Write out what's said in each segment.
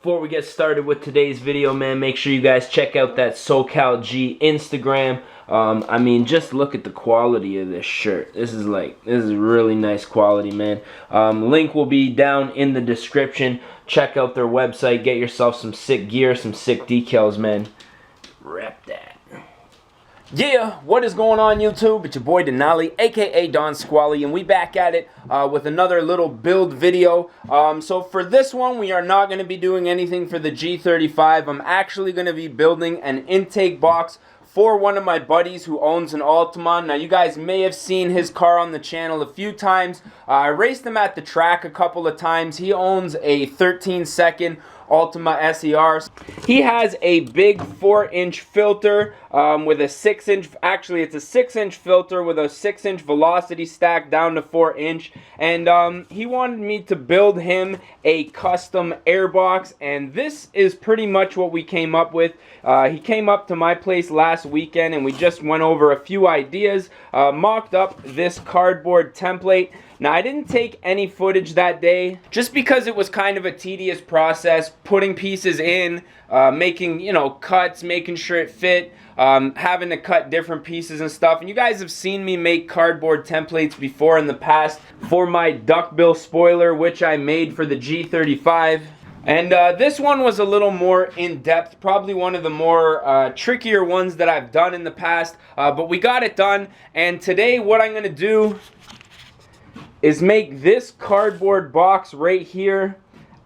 Before we get started with today's video, man, make sure you guys check out that SoCal G Instagram. I mean, just look at the quality of this shirt. This is really nice quality, man. Link will be down in the description. Check out their website. Get yourself some sick gear, some sick decals, man. Rep that. Yeah, what is going on, YouTube? It's your boy Denali, aka Don Squally, and we back at it with another little build video. So for this one, we are not going to be doing anything for the G35. I'm actually going to be building an intake box for one of my buddies who owns an Altima. Now, you guys may have seen his car on the channel a few times. I raced him at the track a couple of times. He owns a 13-second Altima SER. He has a big 4-inch filter with a 6-inch, actually it's a 6-inch filter with a 6-inch velocity stack down to 4-inch, and he wanted me to build him a custom airbox, and this is pretty much what we came up with. He came up to my place last weekend and we just went over a few ideas, mocked up this cardboard template. Now, I didn't take any footage that day just because it was kind of a tedious process, putting pieces in, making, cuts, making sure it fit, having to cut different pieces and stuff. And you guys have seen me make cardboard templates before in the past for my duckbill spoiler, which I made for the G35. And this one was a little more in-depth, probably one of the more trickier ones that I've done in the past, but we got it done. And today what I'm going to do is make this cardboard box right here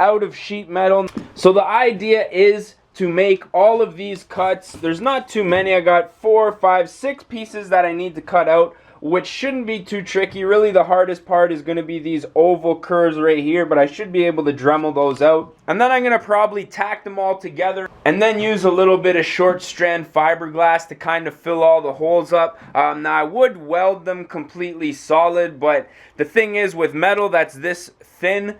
out of sheet metal. So the idea is to make all of these cuts. There's not too many. I got 4, 5, 6 pieces that I need to cut out, which shouldn't be too tricky. Really, the hardest part is going to be these oval curves right here, but I should be able to Dremel those out. And then I'm going to probably tack them all together and then use a little bit of short strand fiberglass to kind of fill all the holes up. Now, I would weld them completely solid, but the thing is with metal that's this thin,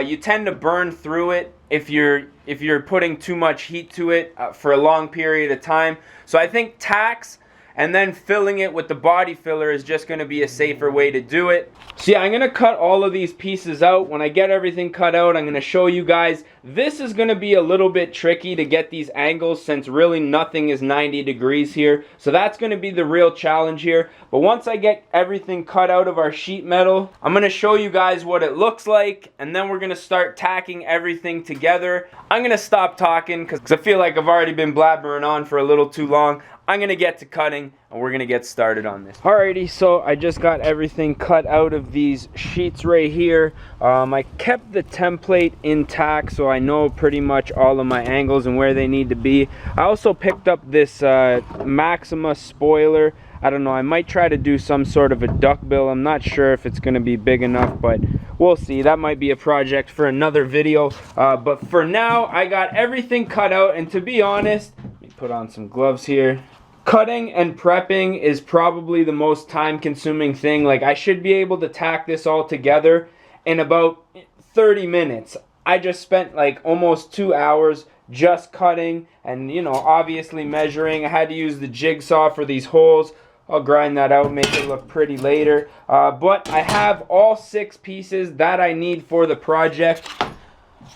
you tend to burn through it if you're putting too much heat to it for a long period of time. So I think tacks and then filling it with the body filler is just going to be a safer way to do it. So yeah, I'm going to cut all of these pieces out. When I get everything cut out, I'm going to show you guys. This is going to be a little bit tricky to get these angles since really nothing is 90 degrees here. So that's going to be the real challenge here. But once I get everything cut out of our sheet metal, I'm going to show you guys what it looks like. And then we're going to start tacking everything together. I'm going to stop talking because I feel like I've already been blabbering on for a little too long. I'm going to get to cutting and we're going to get started on this. Alrighty, so I just got everything cut out of these sheets right here. I kept the template intact so I know pretty much all of my angles and where they need to be. I also picked up this Maxima spoiler. I don't know, I might try to do some sort of a duckbill. I'm not sure if it's going to be big enough, but we'll see. That might be a project for another video. But for now, I got everything cut out, and to be honest, let me put on some gloves here. Cutting and prepping is probably the most time-consuming thing. Like, I should be able to tack this all together in about 30 minutes. I just spent like almost 2 hours just cutting and, obviously measuring. I had to use the jigsaw for these holes. I'll grind that out, make it look pretty later. But I have all 6 pieces that I need for the project.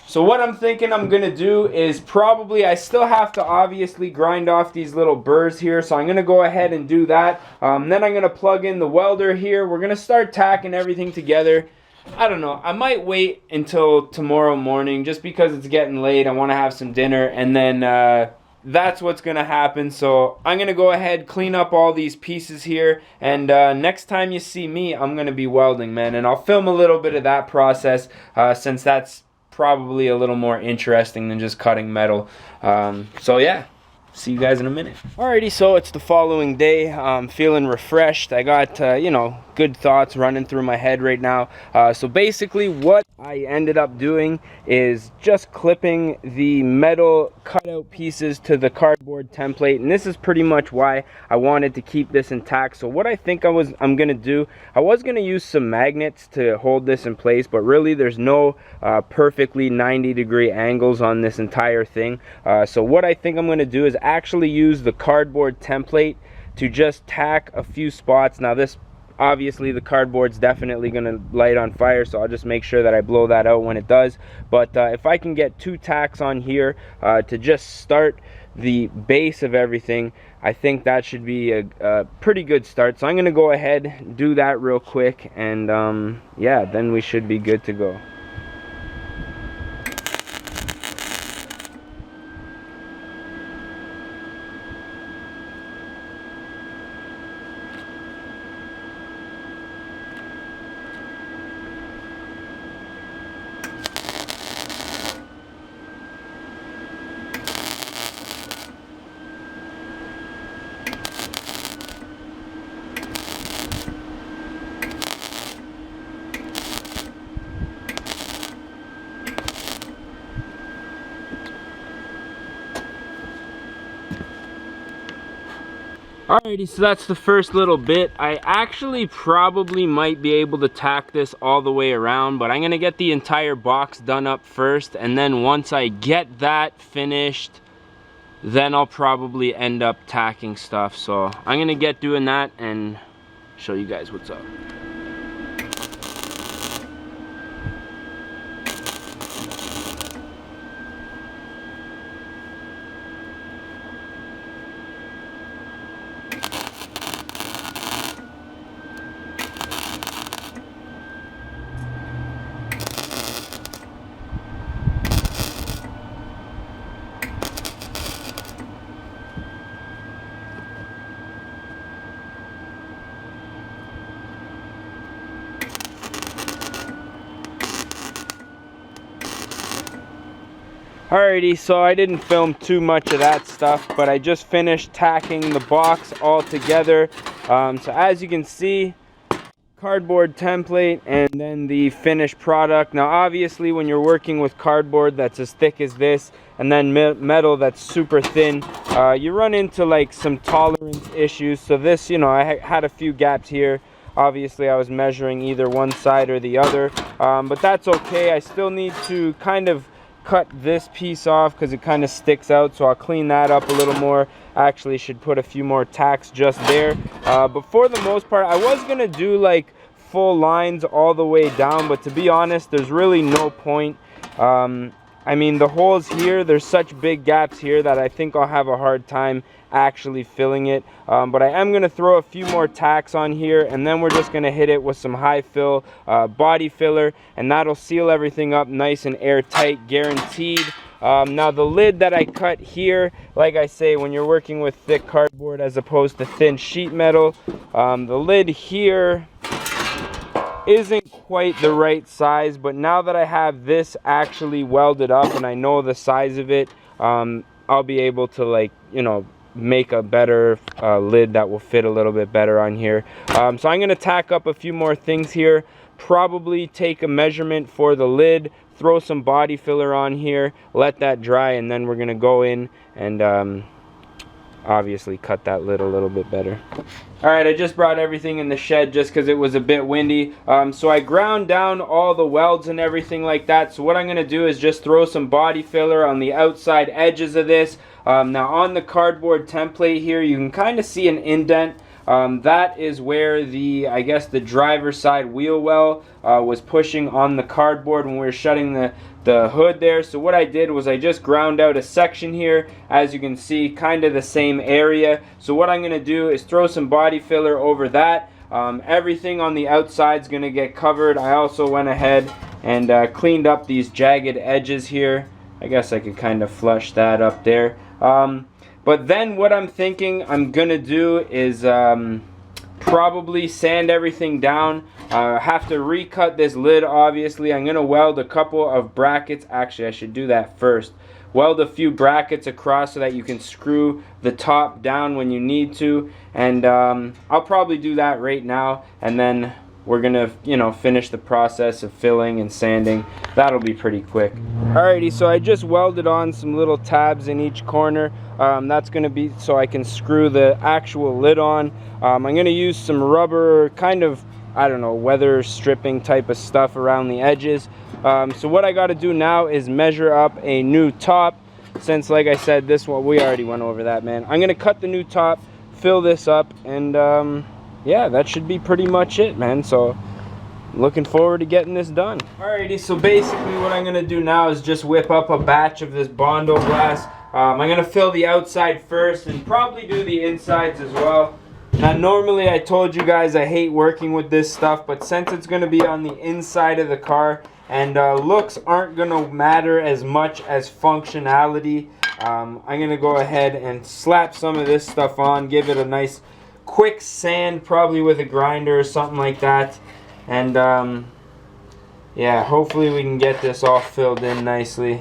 So what I'm thinking I'm going to do is probably, I still have to obviously grind off these little burrs here. So I'm going to go ahead and do that. Then I'm going to plug in the welder here. We're going to start tacking everything together. I don't know. I might wait until tomorrow morning just because it's getting late. I want to have some dinner and then that's what's going to happen. So I'm going to go ahead, clean up all these pieces here. And next time you see me, I'm going to be welding, man. And I'll film a little bit of that process since that's probably a little more interesting than just cutting metal. So yeah, see you guys in a minute. Alrighty, so it's the following day. I'm feeling refreshed. I got good thoughts running through my head right now. So basically what I ended up doing is just clipping the metal cutout pieces to the cardboard template, and this is pretty much why I wanted to keep this intact. So what I think I'm gonna do, I was gonna use some magnets to hold this in place, but really there's no perfectly 90-degree angles on this entire thing. So what I think I'm gonna do is actually use the cardboard template to just tack a few spots. Now this obviously the cardboard's definitely gonna light on fire, so I'll just make sure that I blow that out when it does. But if I can get 2 tacks on here to just start the base of everything, I think that should be a pretty good start. So I'm gonna go ahead, do that real quick, and yeah, then we should be good to go. Alrighty, so that's the first little bit. I actually probably might be able to tack this all the way around, but I'm gonna get the entire box done up first, and then once I get that finished, then I'll probably end up tacking stuff. So I'm gonna get doing that and show you guys what's up. Alrighty, so I didn't film too much of that stuff, but I just finished tacking the box all together. So as you can see, cardboard template and then the finished product. Now obviously when you're working with cardboard that's as thick as this and then metal that's super thin, you run into like some tolerance issues. So this, you know, I had a few gaps here. Obviously I was measuring either one side or the other, but that's okay. I still need to kind of cut this piece off because it kind of sticks out, so I'll clean that up a little more. Actually should put a few more tacks just there, but for the most part I was gonna do like full lines all the way down, but to be honest there's really no point. I mean, the holes here, there's such big gaps here that I think I'll have a hard time actually filling it, but I am going to throw a few more tacks on here, and then we're just going to hit it with some high fill body filler, and that'll seal everything up nice and airtight, guaranteed. Now the lid that I cut here, like I say, when you're working with thick cardboard as opposed to thin sheet metal, the lid here isn't quite the right size, but now that I have this actually welded up and I know the size of it, I'll be able to, like, you know, make a better lid that will fit a little bit better on here. So I'm going to tack up a few more things here, probably take a measurement for the lid, throw some body filler on here, let that dry, and then we're going to go in and obviously cut that lid a little bit better. Alright, I just brought everything in the shed just because it was a bit windy. So I ground down all the welds and everything like that. So what I'm going to do is just throw some body filler on the outside edges of this. Now on the cardboard template here, you can kind of see an indent. That is where the, I guess, the driver's side wheel well was pushing on the cardboard when we were shutting the hood there. So what I did was I just ground out a section here, as you can see, kind of the same area. So what I'm going to do is throw some body filler over that. Everything on the outside is going to get covered. I also went ahead and cleaned up these jagged edges here. I guess I could kind of flush that up there. But then what I'm thinking I'm gonna do is probably sand everything down. Have to recut this lid, obviously. I'm gonna weld a couple of brackets. Actually, I should do that first. Weld a few brackets across so that you can screw the top down when you need to. And I'll probably do that right now, and then we're gonna, you know, finish the process of filling and sanding. That'll be pretty quick. Alrighty, so I just welded on some little tabs in each corner. That's gonna be so I can screw the actual lid on. I'm gonna use some rubber, kind of, I don't know, weather stripping type of stuff around the edges. So what I gotta do now is measure up a new top, since, like I said, this one, we already went over that, man. I'm gonna cut the new top, fill this up, and yeah, that should be pretty much it, man. So looking forward to getting this done. Alrighty, so basically what I'm gonna do now is just whip up a batch of this Bondo glass. I'm gonna fill the outside first and probably do the insides as well. Now normally I told you guys I hate working with this stuff, but since it's gonna be on the inside of the car and looks aren't gonna matter as much as functionality, I'm gonna go ahead and slap some of this stuff on, give it a nice quick sand, probably with a grinder or something like that. And yeah, hopefully we can get this all filled in nicely.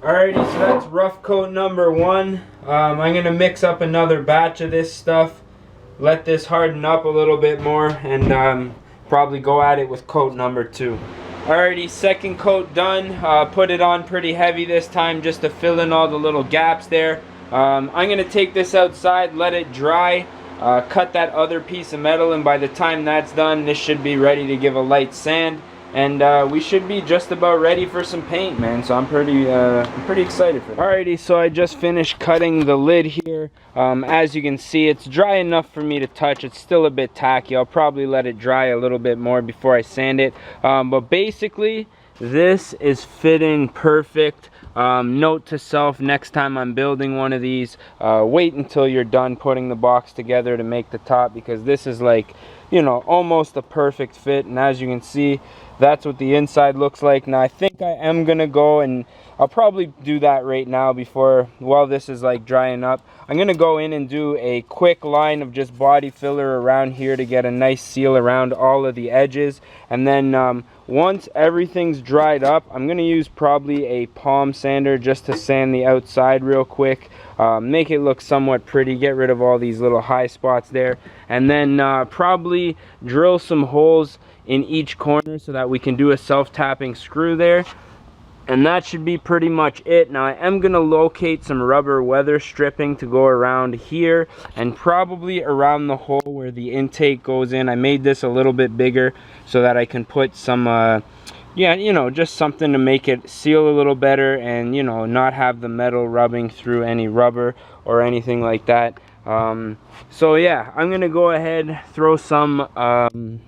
Alrighty, so that's rough coat number 1. I'm going to mix up another batch of this stuff, let this harden up a little bit more, and probably go at it with coat number 2. Alrighty, second coat done. Put it on pretty heavy this time just to fill in all the little gaps there. I'm going to take this outside, let it dry, cut that other piece of metal, and by the time that's done, this should be ready to give a light sand. And we should be just about ready for some paint, man. So I'm pretty excited for that. Alrighty, so I just finished cutting the lid here. As you can see, it's dry enough for me to touch. It's still a bit tacky. I'll probably let it dry a little bit more before I sand it. But basically, this is fitting perfect. Note to self, next time I'm building one of these, wait until you're done putting the box together to make the top, because this is like, you know, almost a perfect fit. And as you can see, that's what the inside looks like. Now I think I am gonna go, and I'll probably do that right now while this is like drying up. I'm gonna go in and do a quick line of just body filler around here to get a nice seal around all of the edges. And then once everything's dried up, I'm gonna use probably a palm sander just to sand the outside real quick, make it look somewhat pretty, get rid of all these little high spots there, and then probably drill some holes in each corner so that we can do a self-tapping screw there. And that should be pretty much it. Now I am going to locate some rubber weather stripping to go around here and probably around the hole where the intake goes in. I made this a little bit bigger so that I can put some yeah, you know, just something to make it seal a little better and, you know, not have the metal rubbing through any rubber or anything like that. So yeah, I'm gonna go ahead, throw some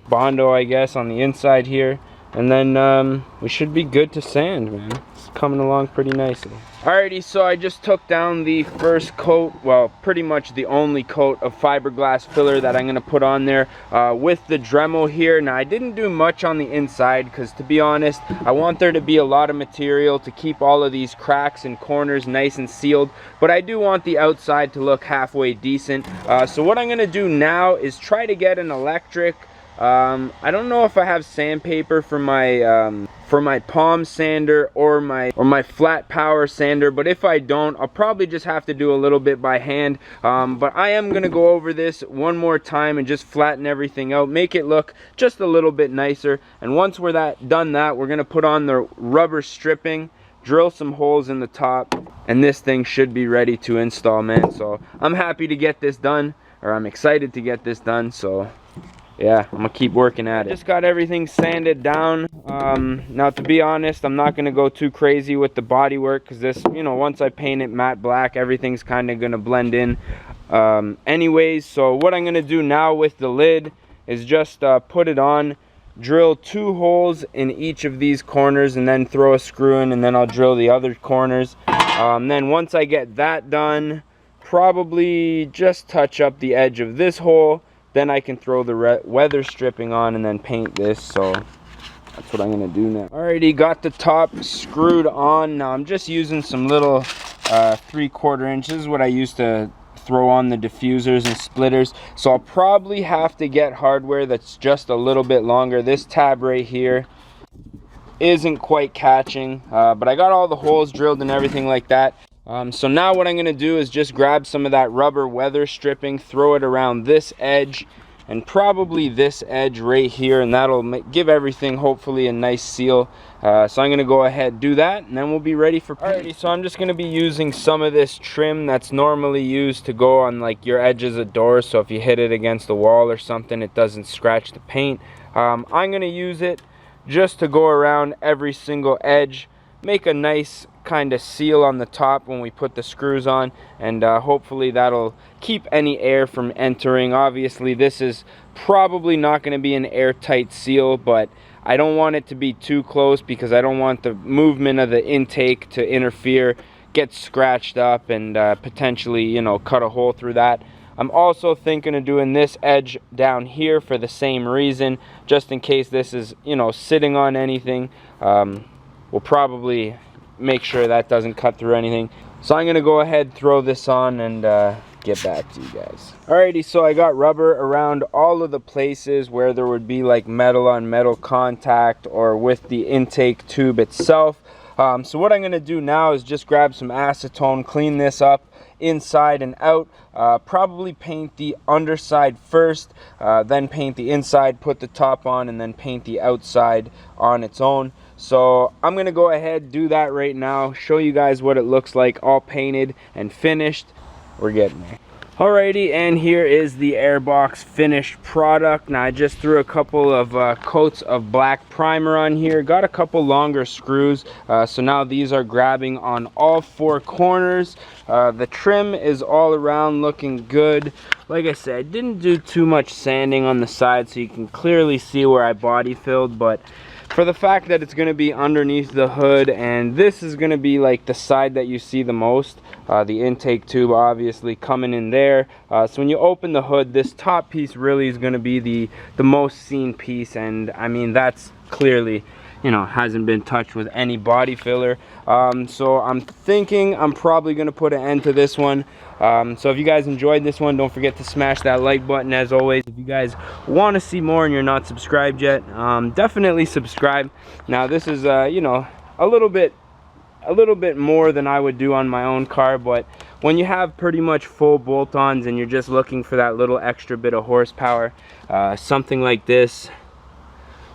Bondo, I guess, on the inside here, and then we should be good to sand, man. It's coming along pretty nicely. Alrighty, so I just took down the first coat, well, pretty much the only coat of fiberglass filler that I'm going to put on there with the Dremel here. Now, I didn't do much on the inside because, to be honest, I want there to be a lot of material to keep all of these cracks and corners nice and sealed, but I do want the outside to look halfway decent. So what I'm going to do now is try to get an electric, I don't know if I have sandpaper for my palm sander or my flat power sander, but if I don't, I'll probably just have to do a little bit by hand. But I am gonna go over this one more time and just flatten everything out, make it look just a little bit nicer. And once we're done that, we're gonna put on the rubber stripping, drill some holes in the top, and this thing should be ready to install, man. So I'm happy to get this done, or I'm excited to get this done. So yeah, I'm gonna keep working at it. Just got everything sanded down. Now, to be honest, I'm not gonna go too crazy with the body work because this, you know, once I paint it matte black, everything's kind of gonna blend in anyways. So what I'm gonna do now with the lid is just put it on, drill 2 holes in each of these corners, and then throw a screw in, and then I'll drill the other corners. Then once I get that done, probably just touch up the edge of this hole. Then I can throw the weather stripping on and then paint this. So that's what I'm gonna do now. Alrighty, got the top screwed on. Now I'm just using some little 3/4 inches, what I used to throw on the diffusers and splitters. So I'll probably have to get hardware that's just a little bit longer. This tab right here isn't quite catching, but I got all the holes drilled and everything like that. So now what I'm going to do is just grab some of that rubber weather stripping, throw it around this edge and probably this edge right here, and that'll give everything hopefully a nice seal. So I'm going to go ahead do that, and then we'll be ready for paint. Alrighty, so I'm just going to be using some of this trim that's normally used to go on like your edges of doors, so if you hit it against the wall or something it doesn't scratch the paint. I'm going to use it just to go around every single edge, make a nice kind of seal on the top when we put the screws on, and hopefully that'll keep any air from entering. Obviously this is probably not going to be an airtight seal, but I don't want it to be too close because I don't want the movement of the intake to interfere, get scratched up, and potentially, you know, cut a hole through that. I'm also thinking of doing this edge down here for the same reason, just in case this is, you know, sitting on anything. We'll probably make sure that doesn't cut through anything. So I'm gonna go ahead, throw this on, and get back to you guys. Alrighty, so I got rubber around all of the places where there would be like metal on metal contact or with the intake tube itself. So what I'm gonna do now is just grab some acetone, clean this up inside and out, probably paint the underside first, then paint the inside, put the top on, and then paint the outside on its own. So I'm gonna go ahead, do that right now, show you guys what it looks like all painted and finished. We're getting there. Alrighty, and here is the Airbox finished product. Now I just threw a couple of coats of black primer on here, got a couple longer screws, so now these are grabbing on all four corners. The trim is all around looking good. Like I said, I didn't do too much sanding on the side, so you can clearly see where I body filled, but for the fact that it's going to be underneath the hood, and this is going to be like the side that you see the most, the intake tube obviously coming in there, so when you open the hood, this top piece really is going to be the most seen piece, and I mean that's clearly, you know, hasn't been touched with any body filler. So I'm thinking I'm probably going to put an end to this one. So if you guys enjoyed this one, don't forget to smash that like button. As always, if you guys want to see more and you're not subscribed yet, definitely subscribe. Now this is you know, a little bit more than I would do on my own car, but when you have pretty much full bolt-ons and you're just looking for that little extra bit of horsepower, something like this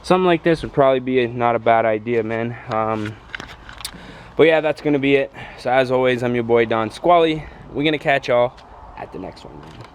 would probably be not a bad idea, man. But yeah, that's gonna be it. So as always, I'm your boy Don Squally. We're gonna catch y'all at the next one, man.